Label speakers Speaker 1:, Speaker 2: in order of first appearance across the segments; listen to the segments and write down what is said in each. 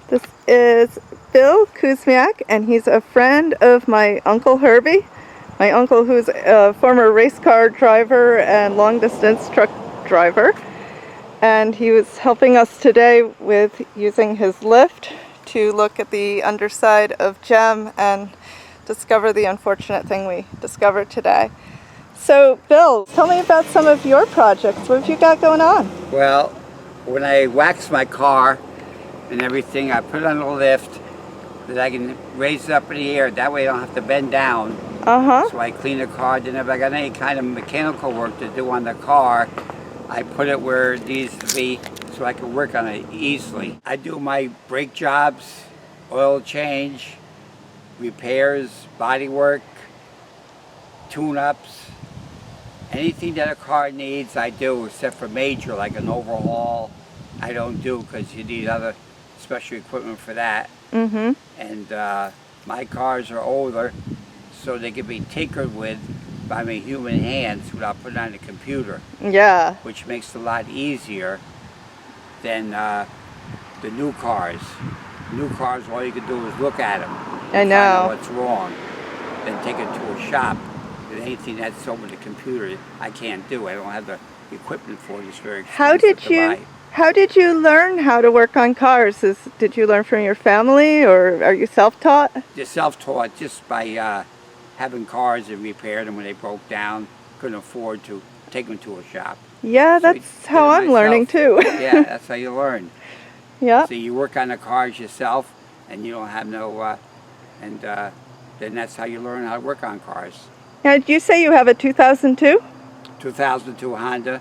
Speaker 1: This is Bill Kuzmiak, and he's a friend of my Uncle Herbie. My uncle, who's a former race car driver and long-distance truck driver. And he was helping us today with using his lift to look at the underside of Gem and discover the unfortunate thing we discovered today. So, Bill, tell me about some of your projects. What have you got going on?
Speaker 2: Well, when I wax my car and everything, I put it on a lift that I can raise it up in the air. That way I don't have to bend down. So I clean the car. Then if I got any kind of mechanical work to do on the car, I put it where it needs to be so I can work on it easily. I do my brake jobs, oil change, repairs, body work, tune-ups. Anything that a car needs, I do, except for major, like an overhaul. I don't do because you need other special equipment for that. And my cars are older, so they can be tinkered with by my human hands without putting on a computer.
Speaker 1: Yeah.
Speaker 2: Which makes it a lot easier than the new cars. New cars, all you can do is look at them.
Speaker 1: I know.
Speaker 2: Find out what's wrong. Then take it to a shop. And anything that's over the computer, I can't do. I don't have the equipment for it. It's very expensive to buy.
Speaker 1: How did you learn how to work on cars? Did you learn from your family, or are you self-taught?
Speaker 2: Just self-taught, just by having cars and repaired them when they broke down. Couldn't afford to take them to a shop.
Speaker 1: Yeah,
Speaker 2: So
Speaker 1: that's how I'm learning too.
Speaker 2: Yeah, that's how you learn.
Speaker 1: Yeah.
Speaker 2: So you work on the cars yourself, and you don't have no, then that's how you learn how to work on cars.
Speaker 1: Now, did you say you have a 2002?
Speaker 2: 2002 Honda.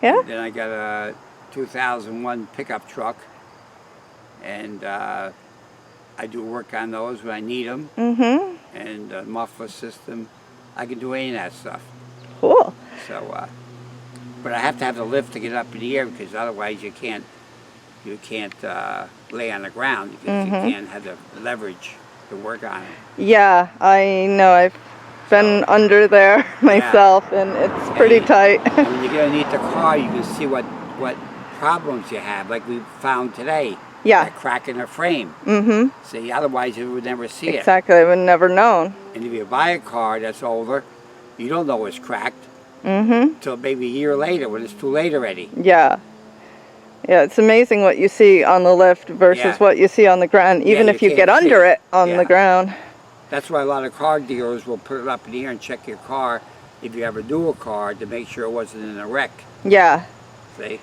Speaker 1: Yeah.
Speaker 2: And then I got a 2001 pickup truck, and I do work on those when I need them. And the muffler system, I can do any of that stuff.
Speaker 1: Cool.
Speaker 2: So, but I have to have the lift to get up in the air, because otherwise you can't lay on the ground, because you can't have the leverage to work on it.
Speaker 1: Yeah, I know. I've been under there myself, and it's pretty tight.
Speaker 2: And when you get underneath the car, you can see what problems you have, like we found today.
Speaker 1: Yeah.
Speaker 2: That crack in the frame. See, otherwise you would never see it.
Speaker 1: Exactly, I would never known.
Speaker 2: And if you buy a car that's older, you don't know it's cracked until maybe a year later, when it's too late already.
Speaker 1: Yeah. Yeah, it's amazing what you see on the lift versus what you see on the ground, even if you get under it on the ground.
Speaker 2: That's why a lot of car dealers will put it up in the air and check your car if you ever do a car to make sure it wasn't in a wreck.
Speaker 1: Yeah.
Speaker 2: See?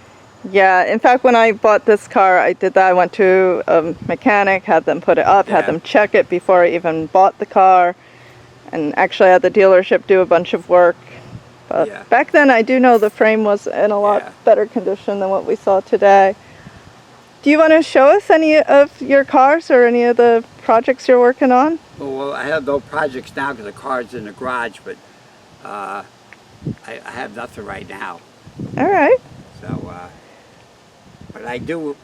Speaker 1: Yeah, in fact, when I bought this car, I did that. I went to a mechanic, had them put it up, had them check it before I even bought the car, and actually had the dealership do a bunch of work. But back then, I do know the frame was in a lot better condition than what we saw today. Do you want to show us any of your cars or any of the projects you're working on?
Speaker 2: Well, I have no projects now because the car's in the garage, but I have nothing right now.
Speaker 1: All right.
Speaker 2: So, but I do,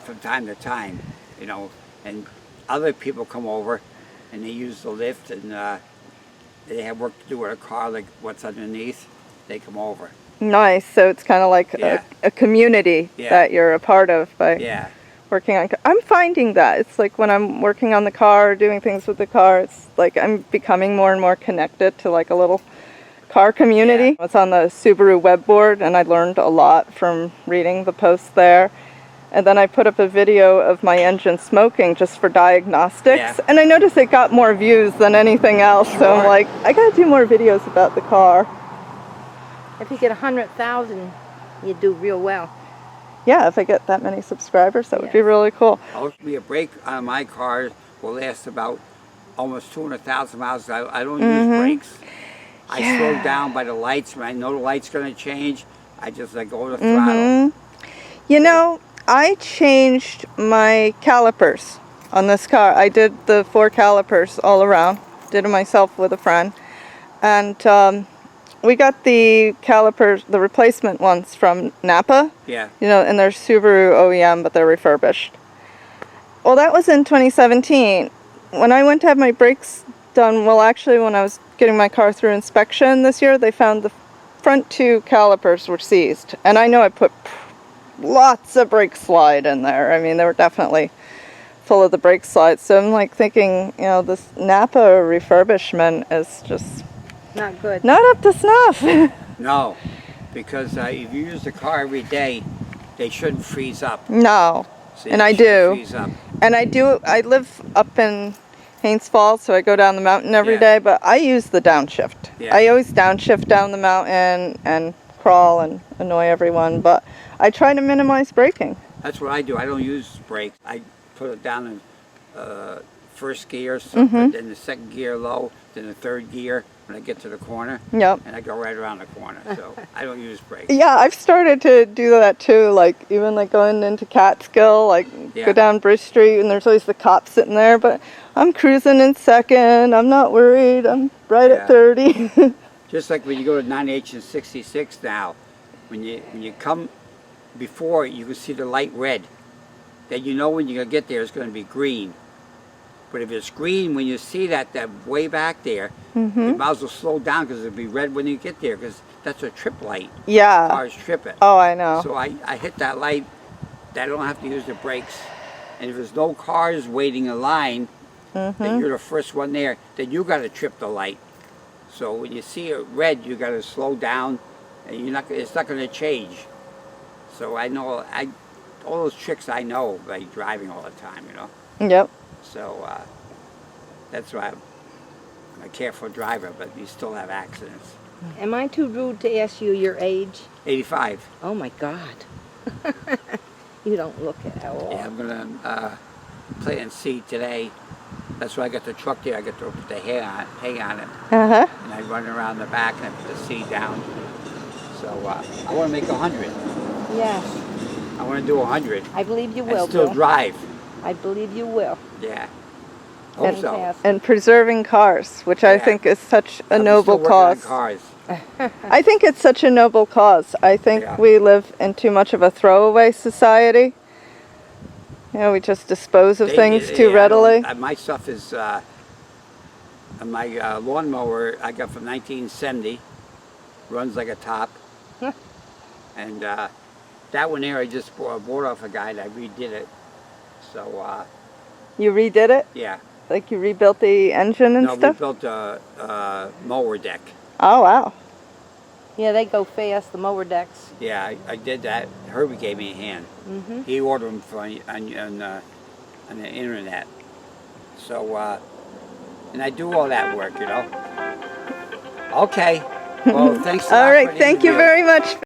Speaker 2: from time to time, and other people come over and they use the lift, and they have work to do with a car, like what's underneath, they come over.
Speaker 1: Nice. So it's kind of like a community that you're a part of by working on. I'm finding that it's like when I'm working on the car, doing things with the car, it's like I'm becoming more and more connected to like a little car community. It's on the Subaru web board, and I learned a lot from reading the posts there. And then I put up a video of my engine smoking just for diagnostics, and I noticed it got more views than anything else. So I'm like, I gotta do more videos about the car.
Speaker 3: If you get 100,000, you do real well.
Speaker 1: Yeah, if I get that many subscribers, that would be really cool.
Speaker 2: Ultimately, a brake on my car will last about almost 200,000 miles. I don't use brakes. I slow down by the lights. When I know the light's going to change, I just let go of the throttle.
Speaker 1: You know, I changed my calipers on this car. I did the 4 calipers all around. Did it myself with a friend. And we got the calipers, the replacement ones from Napa.
Speaker 2: Yeah.
Speaker 1: And they're Subaru OEM, but they're refurbished. Well, that was in 2017. When I went to have my brakes done, well, actually, when I was getting my car through inspection this year, they found the front 2 calipers were seized. And I know I put lots of brake slide in there. I mean, they were definitely full of the brake slides. So I'm like thinking, you know, this Napa refurbishment is just
Speaker 3: Not good.
Speaker 1: not up to snuff.
Speaker 2: No, because if you use the car every day, they shouldn't freeze up.
Speaker 1: No,
Speaker 2: See,
Speaker 1: and
Speaker 2: they
Speaker 1: I
Speaker 2: shouldn't
Speaker 1: do.
Speaker 2: freeze up.
Speaker 1: And I live up in Haines Falls, so I go down the mountain every
Speaker 2: Yeah.
Speaker 1: day, but I use the downshift.
Speaker 2: Yeah.
Speaker 1: I always downshift down the mountain and crawl and annoy everyone, but I try to minimize braking.
Speaker 2: That's what I do. I don't use brakes. I put it down in first gear, then the second gear low, then the third gear when I get to the corner.
Speaker 1: Yep.
Speaker 2: And I go right around the corner. So I don't use brakes.
Speaker 1: Yeah, I've started to do that too, like even like going into Catskill, like go down Bridge Street and there's always the cops sitting there, but I'm cruising in second, I'm not worried, I'm right at 30.
Speaker 2: Just like when you go to 98 and 66 now, when you come before, you can see the light red. Then you know when you're going to get there it's going to be green. But if it's green, when you see that way back there, you might as well slow down because it'll be red when you get there because that's a trip light.
Speaker 1: Yeah.
Speaker 2: Cars trip it.
Speaker 1: Oh, I know.
Speaker 2: So I hit that light, that I don't have to use the brakes. And if there's no cars waiting in line, then you're the first one there, then you got to trip the light. So when you see it red, you got to slow down, and it's not going to change. So I know, all those tricks I know by driving all the time, you know.
Speaker 1: Yep.
Speaker 2: So that's why I'm a careful driver, but you still have accidents.
Speaker 3: Am I too rude to ask you your age?
Speaker 2: 85.
Speaker 3: Oh my God. You don't look it at all.
Speaker 2: Yeah, I'm gonna play and see today. That's why I got the truck there. I got to put the hay on it, and I run around the back and I put the seat down. So I want to make 100.
Speaker 3: Yes.
Speaker 2: I want to do 100.
Speaker 3: I believe you will,
Speaker 2: And still
Speaker 3: Bill.
Speaker 2: drive.
Speaker 3: I believe you will.
Speaker 2: Yeah. Hope so.
Speaker 3: Fantastic.
Speaker 1: And preserving cars, which I think is such a
Speaker 2: I'm
Speaker 1: noble
Speaker 2: still working
Speaker 1: cause.
Speaker 2: on cars.
Speaker 1: I think it's such a noble cause. I think we live in too much of a throwaway society. You know, we just dispose of things too readily.
Speaker 2: My stuff is, my lawnmower I got from 1970, runs like a top. And that one there I just bought off a guy and I redid it. So,
Speaker 1: You redid it?
Speaker 2: yeah.
Speaker 1: Like you rebuilt the engine and
Speaker 2: No,
Speaker 1: stuff?
Speaker 2: we built a mower deck.
Speaker 1: Oh, wow.
Speaker 3: Yeah, they go fast, the mower decks.
Speaker 2: Yeah, I did that. Herbie gave me a hand. He ordered them on the internet. So, and I do all that work, you know. Okay. Well, thanks a lot
Speaker 1: All right,
Speaker 2: for the
Speaker 1: thank you
Speaker 2: interview.
Speaker 1: very much.